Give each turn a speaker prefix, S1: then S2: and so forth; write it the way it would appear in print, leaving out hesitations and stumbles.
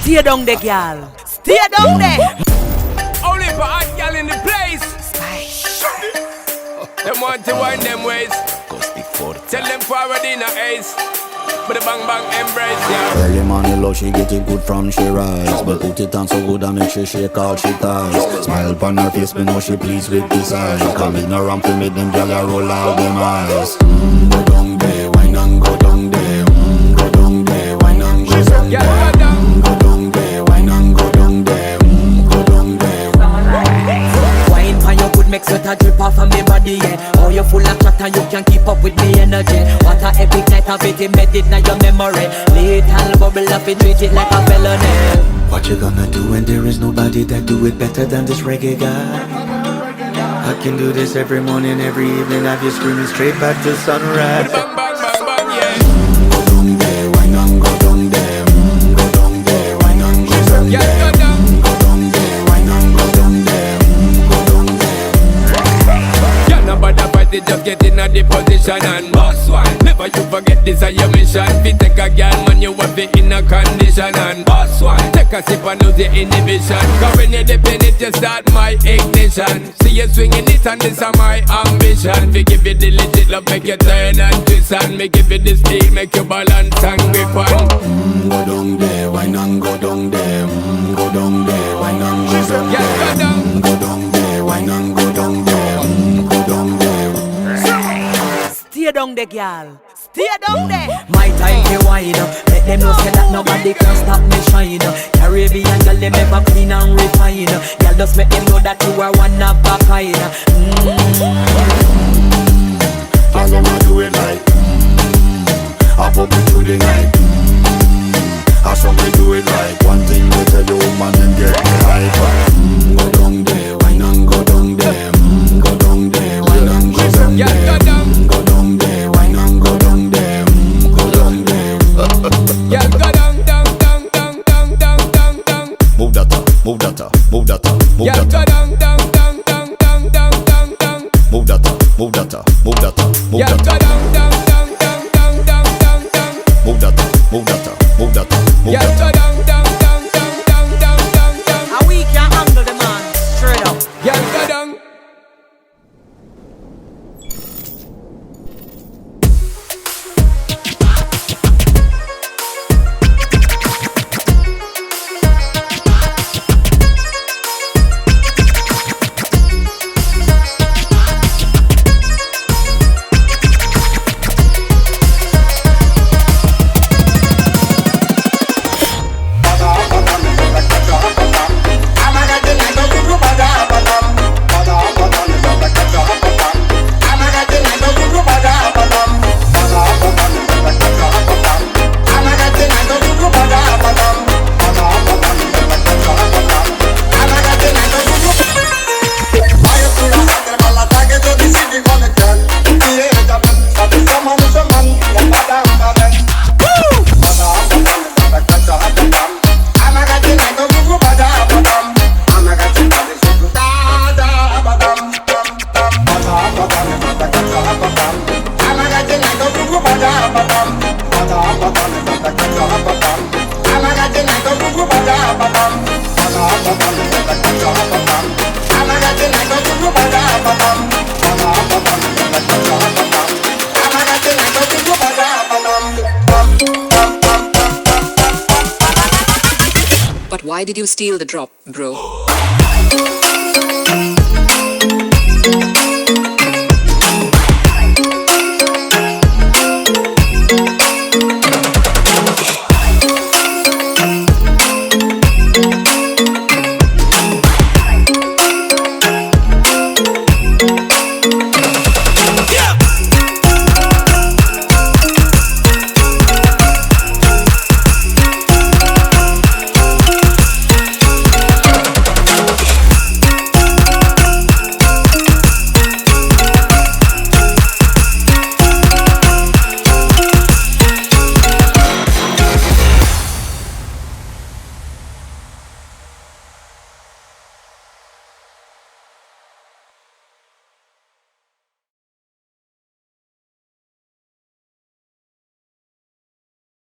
S1: Stay down there, girl. Stay down there.
S2: Only for hot girl in the place. Them want to wind them ways. Tell them forward in a ace. But the bang bang embrace, yeah.
S3: Early money low, she get it good from she rise. But put it on so good and make she shake all she ties. Smile upon her face, me know she pleased with this eyes. Coming around to make them gyal roll out them eyes. Go down there, wine and go down there. Go down there, wine and go down there. Go down there, wine and go down there. Go down there.
S1: Wine for your good, make sweat a drip off of me body, yeah. Oh, you full of chatter, you can keep up with me energy. What a epic night of it, embedded in your memory. Little bubble up, it treat it like a felony.
S3: What you gonna do when there is nobody that do it better than this reggae guy? I can do this every morning, every evening. Have you screaming straight back to sunrise.
S2: Bang bang bang bang, yeah.
S3: Go down there, wine and go down there. Go down there, wine and go down there.
S2: Yeah, go down.
S3: Go down there, wine and go down there. Go down there.
S2: Yeah, nobody fight it, just get in a the position and boss one. Never you forget this is your mission. Fi take a girl, man, you have it in a condition and boss one. Take a sip and lose your inhibition. Cause when you dip in it, you start my ignition. See you swinging it and this is my ambition. We give you the legit love, make you turn and twist. And me give you the speed, make you balance and grip on.
S3: Go down there, wine and go down there. Go down there, wine and go down
S2: Yeah, go
S3: there.
S2: down.
S3: Go down there, wine and go down there. Go down there.
S1: Stay down there, girl. Stay down there. My time to wine up. Let them know say that nobody can stop me shine. Caribbean girl, them ever clean and refine. Girl, just make them know that you are one of a kind.
S3: As long as do it like I pop it through the night. As long as do it like one thing we tell you, man, and get me hype. Go down there, wine and go down there. Go down there, wine and go down
S2: Yeah,
S3: there.
S2: go down.
S3: Go down there, wine and go down there. Go down there.
S2: Yeah, go down, down, down, down, down, down, down, down.
S3: Move that up, move that up, move that up, move
S2: Yeah,
S3: that
S2: go
S3: up.
S2: down, down, down, down, down, down, down, down.
S3: Move that up, move that up, move that up, move
S2: Yeah,
S3: that
S2: go
S3: up.
S2: down, down, down, down, down, down, down, down.
S3: Move that up, move that up, move that up, move
S2: Yeah,
S3: that
S2: go
S3: up.
S2: down, down, down, down, down, down, down, down.
S1: And we can handle the man. Straight up.
S2: Yeah, go down.
S4: But why did you steal the drop, bro?